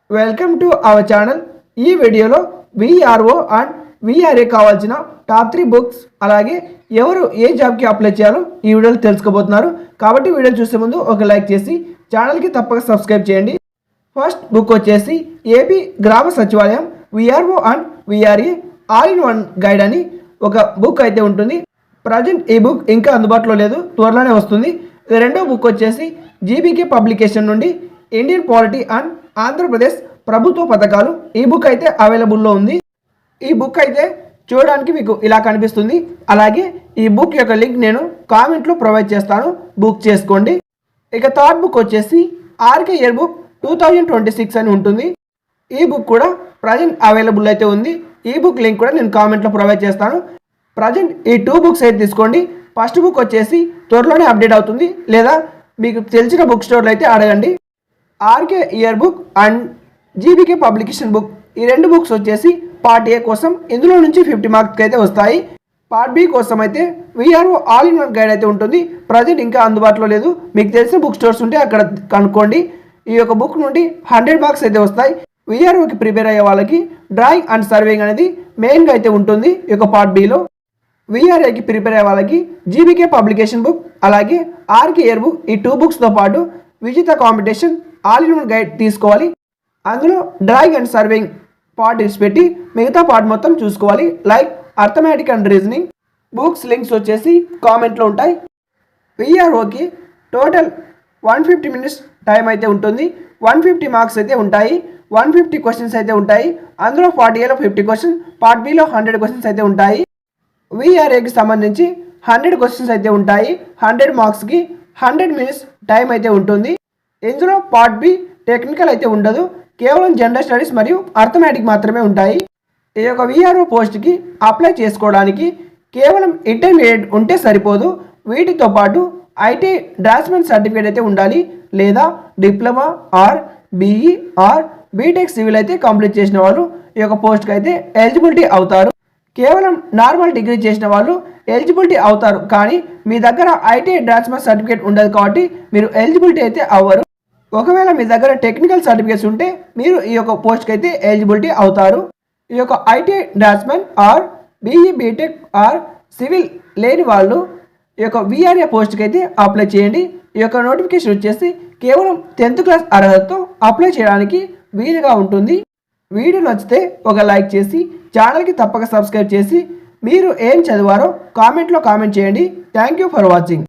Welcome to our channel. ఈ వీడియోలో VRO and VRA కావాల్సిన టాప్ 3 బుక్స్ అలాగే ఎవరు ఏ జాబ్కి అప్లై చేయాలో ఈ వీడియోలో తెలుసుకోబోతున్నారు. కాబట్టి వీడియో చూసే ముందు ఒక లైక్ చేసి ఛానల్కి తప్పక సబ్స్క్రైబ్ చేయండి. ఫస్ట్ బుక్ వచ్చేసి ఏపీ గ్రామ సచివాలయం VRO and VRA all in one guide అని ఒక బుక్ అయితే ఉంటుంది. ప్రజెంట్ ఈ బుక్ ఇంకా అందుబాటులో లేదు, త్వరలోనే వస్తుంది. రెండో బుక్ వచ్చేసి జీబీకే పబ్లికేషన్ నుండి ఇండియన్ పాలిటీ అండ్ ఆంధ్రప్రదేశ్ ప్రభుత్వ పథకాలు ఈ బుక్ అయితే అవైలబుల్లో ఉంది. ఈ బుక్ అయితే చూడడానికి మీకు ఇలా కనిపిస్తుంది. అలాగే ఈ బుక్ యొక్క లింక్ నేను కామెంట్లో ప్రొవైడ్ చేస్తాను, బుక్ చేసుకోండి. ఇక థర్డ్ బుక్ వచ్చేసి ఆర్కే ఇయర్ బుక్ 2026 అని ఉంటుంది. ఈ బుక్ కూడా ప్రజెంట్ అవైలబుల్ అయితే ఉంది. ఈ బుక్ లింక్ కూడా నేను కామెంట్లో ప్రొవైడ్ చేస్తాను. ప్రజెంట్ ఈ 2 బుక్స్ అయితే తీసుకోండి. ఫస్ట్ బుక్ వచ్చేసి త్వరలోనే అప్డేట్ అవుతుంది, లేదా మీకు తెలిసిన బుక్ స్టోర్లో అయితే అడగండి. RK year book and GBK publication book ఈ 2 బుక్స్ వచ్చేసి పార్ట్ ఏ కోసం ఇందులో నుంచి 50 మార్క్స్కి అయితే వస్తాయి. పార్ట్ బి కోసం అయితే VRO all in one guide అయితే ఉంటుంది. ప్రజెంట్ ఇంకా అందుబాటులో లేదు, మీకు తెలిసిన బుక్ స్టోర్స్ ఉంటే అక్కడ కనుక్కోండి. ఈ యొక్క బుక్ నుండి 100 మార్క్స్ అయితే వస్తాయి. విఆర్ఓకి ప్రిపేర్ అయ్యే వాళ్ళకి డ్రాయింగ్ అండ్ సర్వేయింగ్ అనేది మెయిన్గా అయితే ఉంటుంది ఈ యొక్క పార్ట్ బిలో. విఆర్ఏకి ప్రిపేర్ అయ్యే వాళ్ళకి జీబీకే పబ్లికేషన్ బుక్ అలాగే ఆర్కే ఇయర్ బుక్ ఈ 2 బుక్స్తో పాటు Vijitha competition all in one guide తీసుకోవాలి. అందులో డ్రాయింగ్ అండ్ సర్వేయింగ్ పార్ట్ ఇచ్చిపెట్టి మిగతా పార్ట్ మొత్తం చూసుకోవాలి, like arithmetic and reasoning. Books links వచ్చేసి కామెంట్లో ఉంటాయి. విఆర్ఓకి టోటల్ 150 మినిట్స్ టైం అయితే ఉంటుంది. 150 మార్క్స్ అయితే ఉంటాయి. 150 క్వశ్చన్స్ అయితే ఉంటాయి. అందులో పార్ట్ ఏలో 50 క్వశ్చన్స్, పార్ట్ బిలో 100 క్వశ్చన్స్ అయితే ఉంటాయి. విఆర్ఏకి సంబంధించి 100 క్వశ్చన్స్ అయితే ఉంటాయి. 100 మార్క్స్కి 100 మినిట్స్ టైం అయితే ఉంటుంది. ఇందులో పార్ట్ బి టెక్నికల్ అయితే ఉండదు, కేవలం జనరల్ స్టడీస్ మరియు అర్థమెటిక్ మాత్రమే ఉంటాయి. ఈ యొక్క విఆర్ఓ పోస్ట్కి అప్లై చేసుకోవడానికి కేవలం ఇంటర్మీడియట్ ఉంటే సరిపోదు. వీటితో పాటు ఐటీ డ్రాఫ్ట్స్మెన్ సర్టిఫికేట్ అయితే ఉండాలి, లేదా diploma or BE or BTech civil అయితే కంప్లీట్ చేసిన వాళ్ళు ఈ యొక్క పోస్ట్కి అయితే ఎలిజిబిలిటీ అవుతారు. కేవలం నార్మల్ డిగ్రీ చేసిన వాళ్ళు ఎలిజిబిలిటీ అవుతారు, కానీ మీ దగ్గర ఐటీ డ్రాఫ్ట్స్మెన్ సర్టిఫికేట్ ఉండదు కాబట్టి మీరు ఎలిజిబిలిటీ అయితే అవ్వరు. ఒకవేళ మీ దగ్గర టెక్నికల్ సర్టిఫికేట్స్ ఉంటే మీరు ఈ యొక్క పోస్ట్కి అయితే ఎలిజిబిలిటీ అవుతారు. ఈ యొక్క IT draftsmen or BE BTech or civil లేని వాళ్ళు ఈ యొక్క విఆర్ఏ పోస్ట్కి అయితే అప్లై చేయండి. ఈ యొక్క నోటిఫికేషన్ వచ్చేసి కేవలం 10th క్లాస్ అర్హతతో అప్లై చేయడానికి వీలుగా ఉంటుంది. వీడియో నచ్చితే ఒక లైక్ చేసి ఛానల్కి తప్పక సబ్స్క్రైబ్ చేసి మీరు ఏం చదివారో కామెంట్లో కామెంట్ చేయండి. Thank you for watching.